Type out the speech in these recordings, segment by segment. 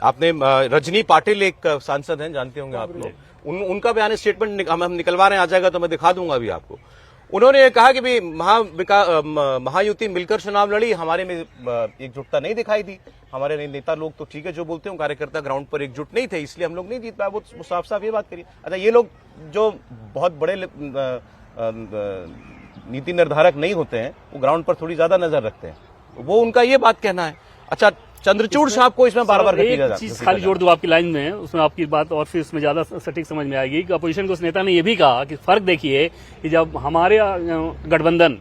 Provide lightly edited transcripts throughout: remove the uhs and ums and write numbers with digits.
आपने रजनी पाटिल एक सांसद हैं, जानते होंगे आप लोग, उनका बयान स्टेटमेंट हम निकलवा रहे हैं, आ जाएगा तो मैं दिखा दूंगा अभी आपको। उन्होंने ये कहा कि भाई महायुति मिलकर चुनाव लड़ी, हमारे में एकजुटता नहीं दिखाई दी, हमारे नेता लोग तो ठीक है जो बोलते हैं, कार्यकर्ता ग्राउंड पर एकजुट नहीं थे इसलिए हम लोग नहीं जीत पाए। वो साफ साफ ये बात करिए। अच्छा, ये लोग जो बहुत बड़े नीति निर्धारक नहीं होते हैं, वो ग्राउंड पर थोड़ी ज्यादा नजर रखते हैं, वो उनका ये बात कहना है। अच्छा, चंद्रचूड़ साहब को इसमें बार-बार एक चीज खाली जोड़ दो आपकी लाइन में, उसमें आपकी बात और फिर इसमें ज्यादा सटीक समझ में आएगी कि अपोजिशन के उस नेता ने यह भी कहा कि फर्क देखिए कि जब हमारे गठबंधन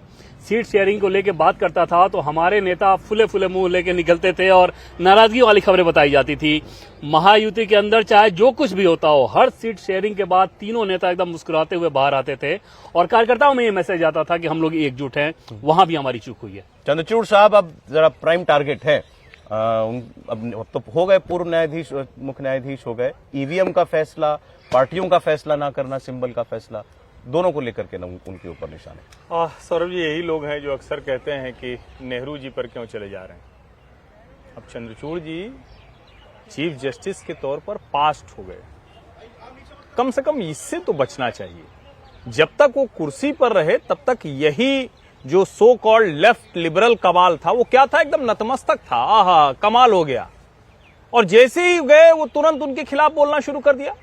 सीट शेयरिंग को लेकर बात करता था तो हमारे नेता फुले फुले मुंह लेके निकलते थे और नाराजगी वाली खबरें बताई जाती थी। महायुति के अंदर चाहे जो कुछ भी होता हो, हर सीट शेयरिंग के बाद तीनों नेता एकदम मुस्कुराते हुए बाहर आते थे और कार्यकर्ताओं में ये मैसेज आता था कि हम लोग एकजुट हैं। वहां भी हमारी चूक हुई है। चंद्रचूड़ साहब अब जरा प्राइम टारगेट है। अब तो हो गए पूर्व न्यायाधीश, मुख्य न्यायाधीश हो गए। ईवीएम का फैसला, पार्टियों का फैसला ना करना, सिंबल का फैसला, दोनों को लेकर के उनके ऊपर निशान है। सौरभ जी, यही लोग हैं जो अक्सर कहते हैं कि नेहरू जी पर क्यों चले जा रहे हैं। अब चंद्रचूड़ जी चीफ जस्टिस के तौर पर पास्ट हो गए, कम से कम इससे तो बचना चाहिए। जब तक वो कुर्सी पर रहे तब तक यही जो सो कॉल्ड लेफ्ट लिबरल कमाल था, वो क्या था, एकदम नतमस्तक था। आहा, कमाल हो गया। और जैसे ही गए वो तुरंत उनके खिलाफ बोलना शुरू कर दिया।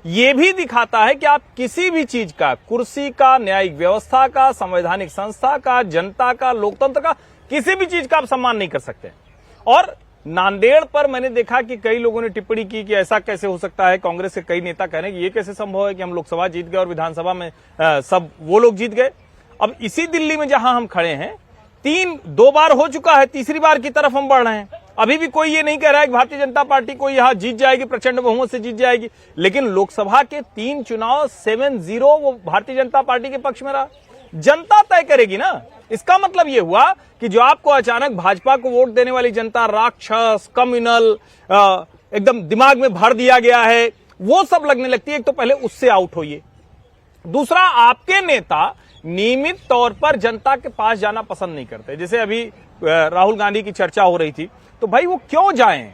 ये भी दिखाता है कि आप किसी भी चीज का, कुर्सी का, न्यायिक व्यवस्था का, संवैधानिक संस्था का, जनता का, लोकतंत्र का, किसी भी चीज का आप सम्मान नहीं कर सकते। और नांदेड़ पर मैंने देखा कि कई लोगों ने टिप्पणी की कि ऐसा कैसे हो सकता है। कांग्रेस के कई नेता कह रहे हैं कि ये कैसे संभव है कि हम लोकसभा जीत गए और विधानसभा में सब वो लोग जीत गए। अब इसी दिल्ली में जहां हम खड़े हैं, दो बार हो चुका है, तीसरी बार की तरफ हम बढ़ रहे हैं। अभी भी कोई ये नहीं कह रहा है कि भारतीय जनता पार्टी को यहां जीत जाएगी, प्रचंड बहुमत से जीत जाएगी। लेकिन लोकसभा के 3 चुनाव 7-0 वो भारतीय जनता पार्टी के पक्ष में रहा। जनता तय करेगी ना। इसका मतलब ये हुआ कि जो आपको अचानक भाजपा को वोट देने वाली जनता राक्षस, कम्युनल, एकदम दिमाग में भर दिया गया है, वो सब लगने लगती है। एक तो पहले उससे आउट होइए। दूसरा, आपके नेता नियमित तौर पर जनता के पास जाना पसंद नहीं करते। जैसे अभी राहुल गांधी की चर्चा हो रही थी, तो भाई वो क्यों जाएं?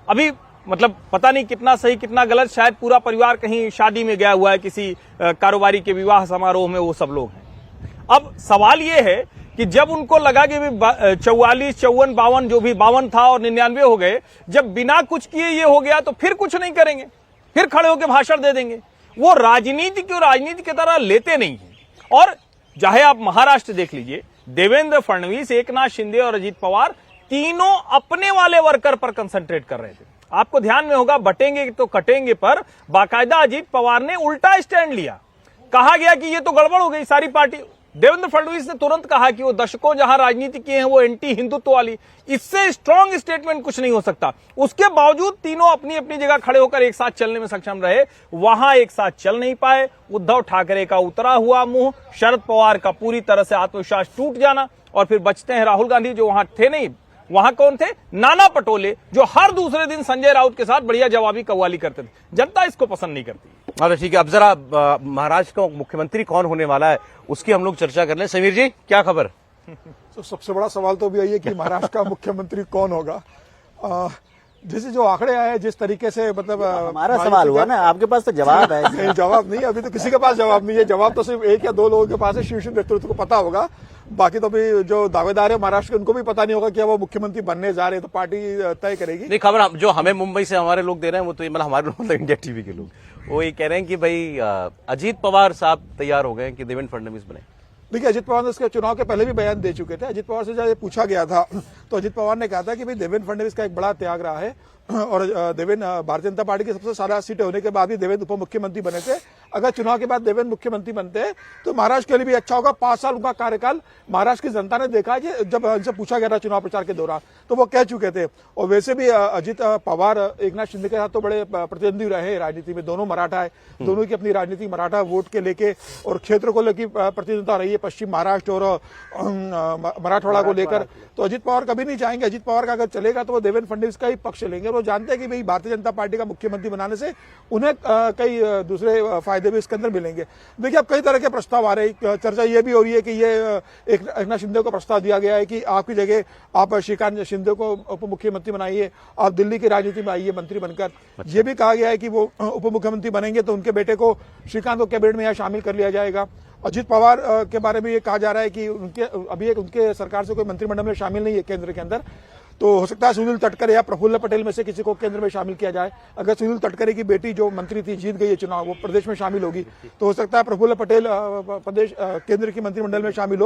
अभी मतलब पता नहीं कितना सही कितना गलत, शायद पूरा परिवार कहीं शादी में गया हुआ है, किसी कारोबारी के विवाह समारोह में वो सब लोग हैं। अब सवाल ये है कि जब उनको लगा कि 44, 54, 52 जो भी 52 था और 99 हो गए, जब बिना कुछ किए ये हो गया तो फिर कुछ नहीं करेंगे, फिर खड़े होकर भाषण दे देंगे। वो राजनीति की तरह लेते नहीं है। और चाहे आप महाराष्ट्र देख लीजिए, देवेंद्र फडणवीस, एकनाथ शिंदे और अजीत पवार तीनों अपने वाले वर्कर पर कंसंट्रेट कर रहे थे। आपको ध्यान में होगा, बटेंगे तो कटेंगे पर बाकायदा अजीत पवार ने उल्टा स्टैंड लिया। कहा गया कि ये तो गड़बड़ हो गई सारी पार्टी। देवेंद्र फडणवीस ने तुरंत कहा कि वो दशकों जहां राजनीति किए हैं वो एंटी हिंदुत्व वाली, इससे स्ट्रांग स्टेटमेंट कुछ नहीं हो सकता। उसके बावजूद तीनों अपनी अपनी जगह खड़े होकर एक साथ चलने में सक्षम रहे। वहां एक साथ चल नहीं पाए। उद्धव ठाकरे का उतरा हुआ मुंह, शरद पवार का पूरी तरह से आत्मविश्वास टूट जाना, और फिर बचते हैं राहुल गांधी जो वहां थे नहीं। वहां कौन थे? नाना पटोले, जो हर दूसरे दिन संजय राउत के साथ बढ़िया जवाबी कव्वाली करते थे। जनता इसको पसंद नहीं करती। अच्छा ठीक है, अब जरा महाराष्ट्र का मुख्यमंत्री कौन होने वाला है उसकी हम लोग चर्चा कर लें। समीर जी, क्या खबर? तो सबसे बड़ा सवाल तो भी यही है कि महाराष्ट्र का मुख्यमंत्री कौन होगा। जैसे जो आंकड़े आए, जिस तरीके से, मतलब हमारा सवाल हुआ ना, आपके पास तो जवाब है। नहीं, जवाब नहीं, अभी तो किसी के पास जवाब नहीं है। जवाब तो सिर्फ 1 या 2 लोगों के पास है, शीर्ष नेतृत्व को पता होगा। बाकी तो अभी जो दावेदार है महाराष्ट्र के, उनको भी पता नहीं होगा कि वो मुख्यमंत्री बनने जा रहे हैं, तो पार्टी तय करेगी। नहीं, खबर जो हमें मुंबई से हमारे लोग दे रहे हैं वो तो मतलब हमारे मतलब इंडिया टीवी के लोग वो ये कह रहे हैं कि भाई अजीत पवार साहब तैयार हो गए कि देवेंद्र फडणवीस बने। देखिए, अजित पवार ने इसके चुनाव के पहले भी बयान दे चुके थे। अजित पवार से जब ये पूछा गया था तो अजित पवार ने कहा था कि भाई देवेंद्र फडणवीस का एक बड़ा त्याग रहा है, और देवेंद्र भारतीय जनता पार्टी की सबसे सारा सीटें होने के बाद भी देवेंद्र उप मुख्यमंत्री बने थे। अगर चुनाव के बाद देवेंद्र मुख्यमंत्री बनते तो महाराष्ट्र के लिए भी अच्छा होगा। 5 साल उनका कार्यकाल महाराष्ट्र की जनता ने देखा है। जब उनसे पूछा गया था चुनाव प्रचार के दौरान तो वो कह चुके थे। और वैसे भी अजित पवार एकनाथ शिंदे के साथ तो बड़े प्रतिद्वंदी रहे राजनीति में। दोनों मराठा है, दोनों की अपनी राजनीति मराठा वोट के लेके और क्षेत्र को लेकर प्रतिद्वंदिता रही है, पश्चिम महाराष्ट्र और मराठवाड़ा को लेकर। तो अजित पवार कभी नहीं चाहेंगे। अजित पवार का अगर चलेगा तो वो देवेंद्र फडणवीस का ही पक्ष लेंगे। वो जानते हैं कि भाई भारतीय जनता पार्टी का मुख्यमंत्री बनाने से उन्हें कई दूसरे फायदे देवी इसके अंदर मिलेंगे। देखिए अब कई तरह के प्रस्ताव आ रहे हैं, चर्चा ये भी हो रही है कि ये एकनाथ शिंदे को प्रस्ताव दिया गया है कि आपकी जगह आप श्रीकांत शिंदे को उप मुख्यमंत्री बनाइए, आप दिल्ली की राजनीति में आइए मंत्री बनकर। ये भी कहा गया है कि वो उप मुख्यमंत्री बनेंगे तो उनके बेटे को श्रीकांत को कैबिनेट में यहाँ शामिल कर लिया जाएगा। अजित पवार के बारे में ये कहा जा रहा है कि उनके सरकार से कोई मंत्रिमंडल में शामिल नहीं है केंद्र के अंदर, तो हो सकता है सुनील तटकरे या प्रफुल्ल पटेल में से किसी को केंद्र में शामिल किया जाए। अगर सुनील तटकरे की बेटी जो मंत्री थी, जीत गई है चुनाव, वो प्रदेश में शामिल होगी, तो हो सकता है प्रफुल्ल पटेल प्रदेश केंद्र की मंत्रिमंडल में शामिल हो।